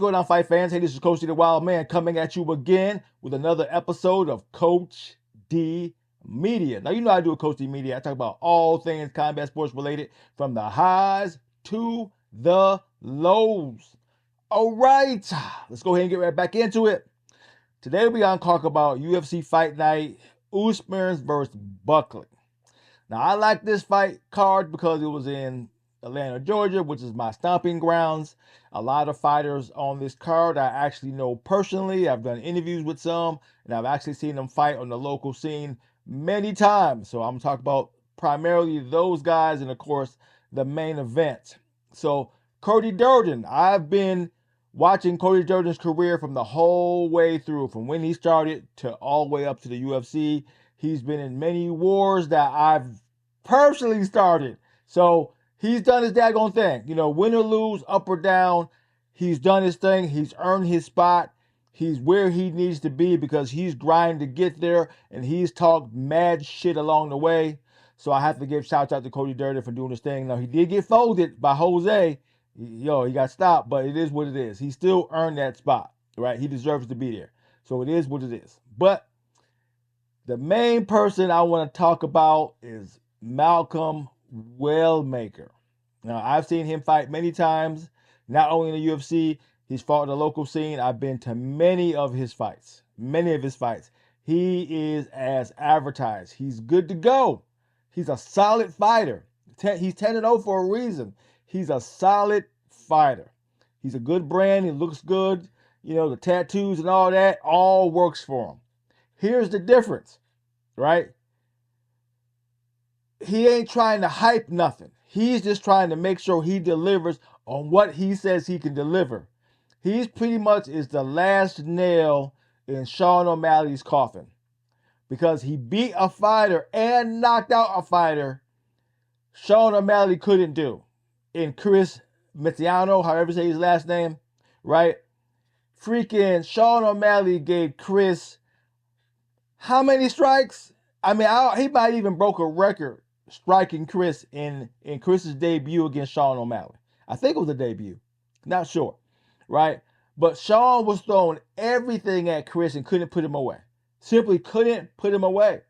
going on, fight fans? Hey, this is Coach D, the Wild Man, coming at you again with another episode of Coach D Media. Now, you know I do a Coach D Media. I talk about all things combat sports related, from the highs to the lows. All right, let's go ahead and get right back into it. Today we're going to talk about UFC Fight Night, Usman versus Buckley. Now, I like this fight card because it was in Atlanta, Georgia, which is my stomping grounds. A lot of fighters on this card I actually know personally. I've done interviews with some, and I've actually seen them fight on the local scene many times. So I'm talking about primarily those guys and, of course, the main event. So Cody Durden, I've been watching Cody Durden's career from the whole way through, from when he started to all the way up to the UFC. He's been in many wars that I've personally started. So he's done his daggone thing. You know, win or lose, up or down, he's done his thing. He's earned his spot. He's where he needs to be because he's grinding to get there, and he's talked mad shit along the way. So I have to give shouts out to Cody Durden for doing his thing. Now, he did get folded by Jose. He got stopped, but it is what it is. He still earned that spot, right? He deserves to be there. So it is what it is. But the main person I want to talk about is Malcolm Wellmaker. Now, I've seen him fight many times, not only in the UFC, he's fought in the local scene. I've been to many of his fights. He is as advertised. He's good to go. He's a solid fighter. He's 10-0 for a reason. He's a solid fighter. He's a good brand. He looks good. You know, the tattoos and all that all works for him. Here's the difference, right? He ain't trying to hype nothing. He's just trying to make sure he delivers on what he says he can deliver. He's pretty much is the last nail in Sean O'Malley's coffin, because he beat a fighter and knocked out a fighter Sean O'Malley couldn't do, in Kris Moutinho, however you say his last name, right? Freaking Sean O'Malley gave Kris how many strikes? I mean, he might even broke a record striking Kris in Chris's debut against Sean O'Malley. I think it was a debut. Not sure, right? But Sean was throwing everything at Kris and couldn't put him away. Simply couldn't put him away.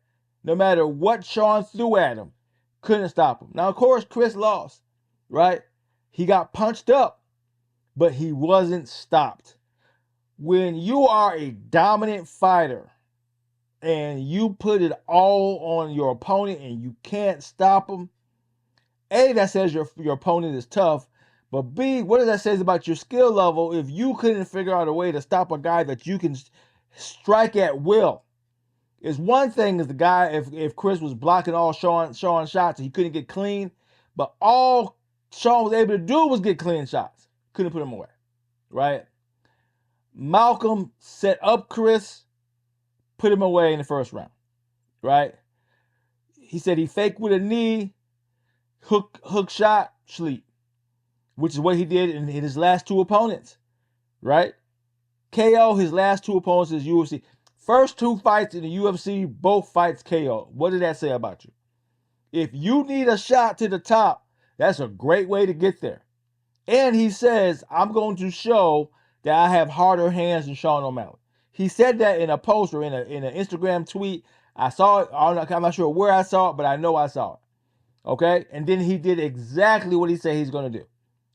No matter what Sean threw at him, couldn't stop him. Now, of course, Kris lost, right? He got punched up, but he wasn't stopped. When you are a dominant fighter and you put it all on your opponent and you can't stop him, A, that says your opponent is tough, but B, what does that say about your skill level if you couldn't figure out a way to stop a guy that you can strike at will? It's one thing is the guy, if Kris was blocking all Sean's shots and he couldn't get clean, but all Sean was able to do was get clean shots. Couldn't put him away, right? Malcolm set up Kris, put him away in the first round, right? He said he faked with a knee, hook shot, sleep, which is what he did in his last two opponents, right? KO his last two opponents is UFC. First two fights in the UFC, both fights KO. What did that say about you? If you need a shot to the top, that's a great way to get there. And he says, I'm going to show that I have harder hands than Sean O'Malley. He said that in a post or in an Instagram tweet. I saw it. I'm not sure where I saw it, but I know I saw it. Okay? And then he did exactly what he said he's going to do.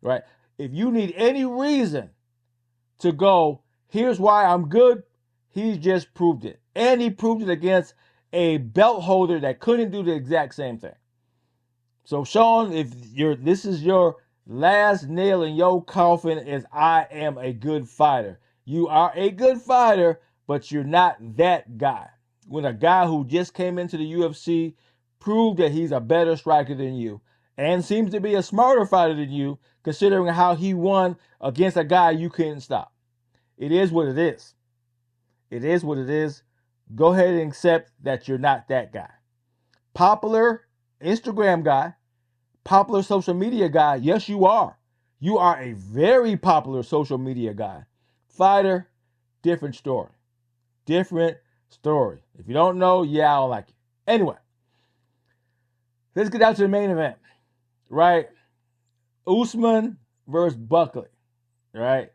Right? If you need any reason to go, here's why I'm good, he just proved it. And he proved it against a belt holder that couldn't do the exact same thing. So, Sean, if this is your last nail in your coffin, is I am a good fighter. You are a good fighter, but you're not that guy. When a guy who just came into the UFC proved that he's a better striker than you and seems to be a smarter fighter than you, considering how he won against a guy you couldn't stop. It is what it is. It is what it is. Go ahead and accept that you're not that guy. Popular Instagram guy, popular social media guy, yes, you are. You are a very popular social media guy. Fighter, different story. Different story. If you don't know, yeah, I don't like you. Anyway, let's get down to the main event, right? Usman versus Buckley, right?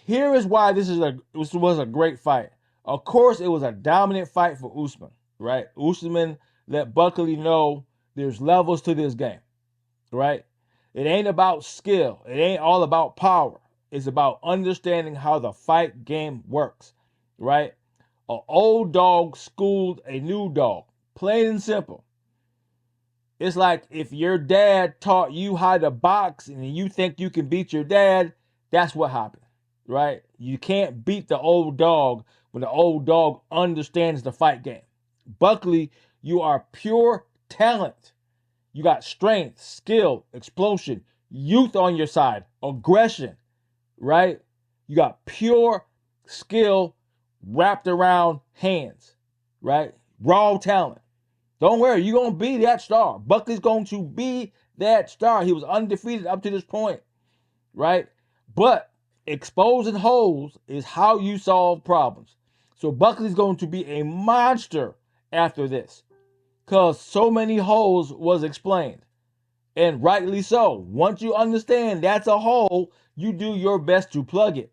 Here is why this was a great fight. Of course, it was a dominant fight for Usman, right? Usman let Buckley know there's levels to this game, right? It ain't about skill. It ain't all about power. It's about understanding how the fight game works, right? An old dog schooled a new dog. Plain and simple. It's like if your dad taught you how to box and you think you can beat your dad, that's what happened, right? You can't beat the old dog when the old dog understands the fight game. Buckley, you are pure talent. You got strength, skill, explosion, youth on your side, aggression, right? You got pure skill wrapped around hands, right? Raw talent. Don't worry, you're going to be that star. Buckley's going to be that star. He was undefeated up to this point, right? But exposing holes is how you solve problems. So Buckley's going to be a monster after this because so many holes was explained. And rightly so. Once you understand that's a hole, you do your best to plug it.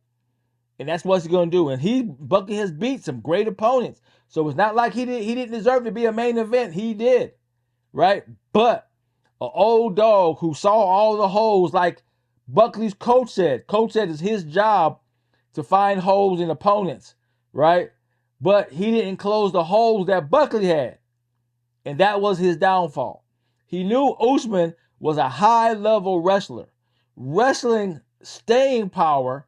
And that's what he's going to do. And Buckley has beat some great opponents. So it's not like he didn't deserve to be a main event. He did, right? But an old dog who saw all the holes, like Buckley's coach said it's his job to find holes in opponents, right? But he didn't close the holes that Buckley had. And that was his downfall. He knew Usman was a high-level wrestler. Wrestling staying power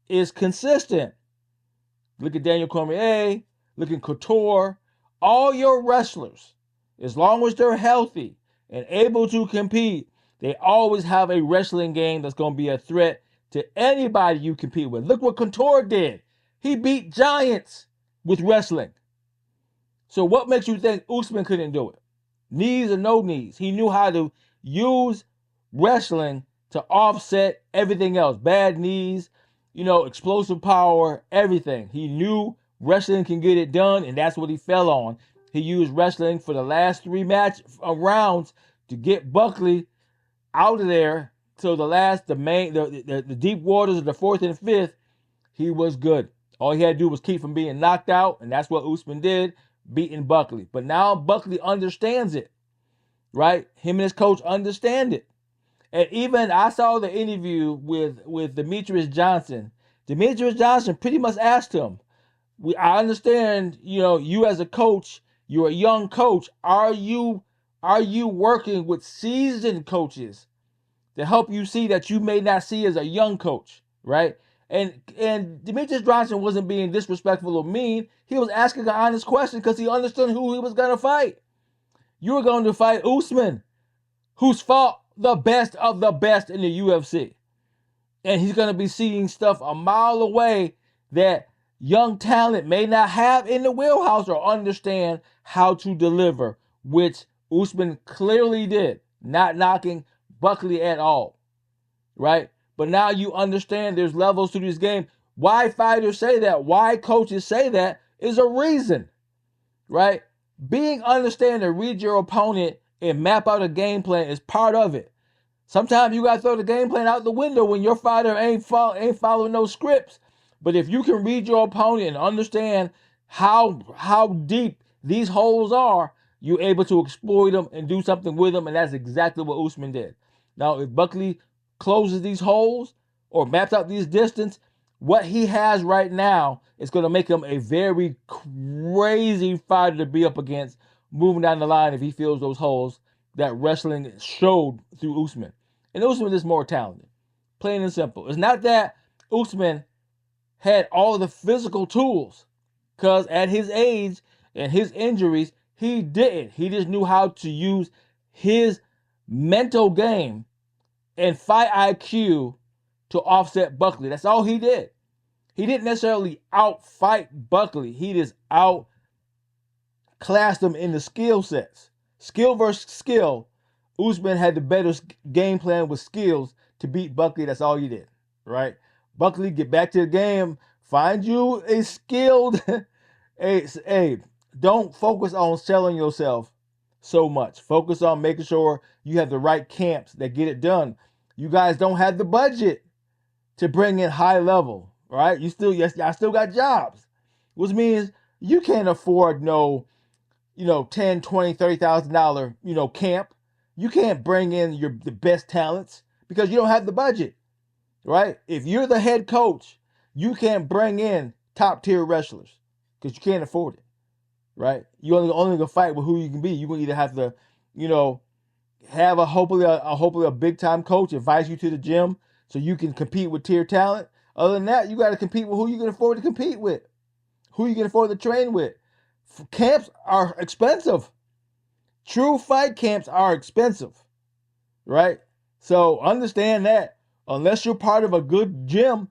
is consistent. Look at Daniel Cormier, look at Couture. All your wrestlers, as long as they're healthy and able to compete, they always have a wrestling game that's going to be a threat to anybody you compete with. Look what Couture did. He beat giants with wrestling. So what makes you think Usman couldn't do it? Knees or no knees. He knew how to use wrestling to offset everything else. Bad knees, explosive power, everything. He knew wrestling can get it done, and that's what he fell on. He used wrestling for the last 3 rounds to get Buckley out of there. So the deep waters of the 4th and 5th, he was good. All he had to do was keep from being knocked out, and that's what Usman did, beating Buckley. But now Buckley understands it, right? Him and his coach understand it. And even I saw the interview with Demetrius Johnson. Demetrius Johnson pretty much asked him, I understand, you as a coach, you're a young coach. Are you working with seasoned coaches to help you see that you may not see as a young coach, right? And Demetrius Johnson wasn't being disrespectful or mean. He was asking an honest question because he understood who he was going to fight. You were going to fight Usman, who's fought the best of the best in the UFC. And he's going to be seeing stuff a mile away that young talent may not have in the wheelhouse or understand how to deliver, which Usman clearly did, not knocking Buckley at all, right? But now you understand there's levels to this game. Why fighters say that, why coaches say that is a reason, right? Being understand to read your opponent and map out a game plan is part of it. Sometimes you got to throw the game plan out the window when your fighter ain't following no scripts. But if you can read your opponent and understand how deep these holes are, you're able to exploit them and do something with them, and that's exactly what Usman did. Now, if Buckley closes these holes or maps out these distance, what he has right now is going to make him a very crazy fighter to be up against moving down the line if he fills those holes that wrestling showed through Usman. And Usman is more talented. Plain and simple. It's not that Usman had all the physical tools, because at his age and his injuries, he didn't. He just knew how to use his mental game and fight IQ to offset Buckley. That's all he did. He didn't necessarily outfight Buckley. He just outclassed him in the skill sets. Skill versus skill. Usman had the better game plan with skills to beat Buckley. That's all he did, right? Buckley, get back to the game. Find you a skilled... Hey, don't focus on selling yourself so much. Focus on making sure you have the right camps that get it done. You guys don't have the budget to bring in high level. right? Y'all still got jobs, which means you can't afford no, $10, $20, $30,000, camp. You can't bring in the best talents because you don't have the budget, right? If you're the head coach, you can't bring in top tier wrestlers because you can't afford it, right? You only gonna fight with who you can be. You gonna either have to, have hopefully a big time coach advise you to the gym so you can compete with tier talent. Other than that, you got to compete with who you can afford to compete with, who you can afford to train with. Camps are expensive. True fight camps are expensive, right? So understand that unless you're part of a good gym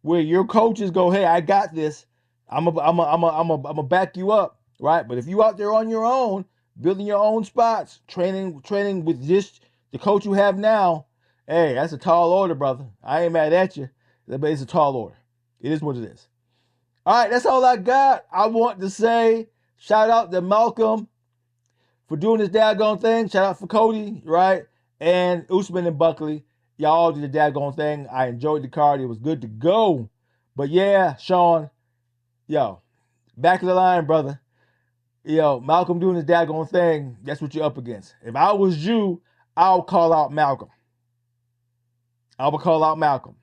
where your coaches go, "Hey, I got this. I'm a back you up," right? But if you out there on your own, building your own spots, training with just the coach you have now, hey, that's a tall order, brother. I ain't mad at you, but it's a tall order. It is what it is. All right, that's all I got. I want to say shout out to Malcolm for doing this daggone thing. Shout out for Cody, right? And Usman and Buckley. Y'all all did the daggone thing. I enjoyed the card. It was good to go. But yeah, Sean, back of the line, brother. Malcolm doing his daggone thing, that's what you're up against. If I was you, I'll call out Malcolm. I would call out Malcolm.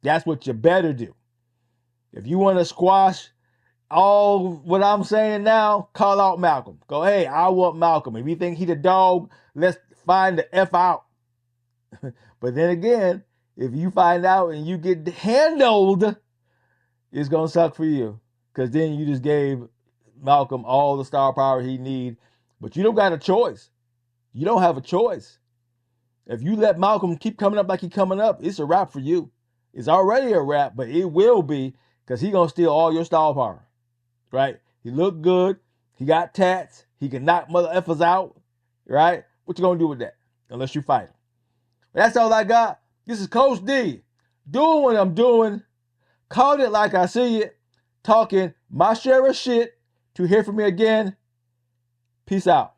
That's what you better do. If you want to squash all what I'm saying now, call out Malcolm. Go, hey, I want Malcolm. If you think he the dog, let's find the F out. But then again, if you find out and you get handled, it's going to suck for you. Because then you just gave Malcolm all the star power he need. But you don't got a choice. You don't have a choice. If you let Malcolm keep coming up like he's coming up, it's a wrap for you. It's already a wrap, but it will be because he's going to steal all your star power. Right? He looked good. He got tats. He can knock mother effers out. Right? What you going to do with that? Unless you fight him. That's all I got. This is Coach D. Doing what I'm doing. Called it like I see it. Talking my share of shit. To hear from me again. Peace out.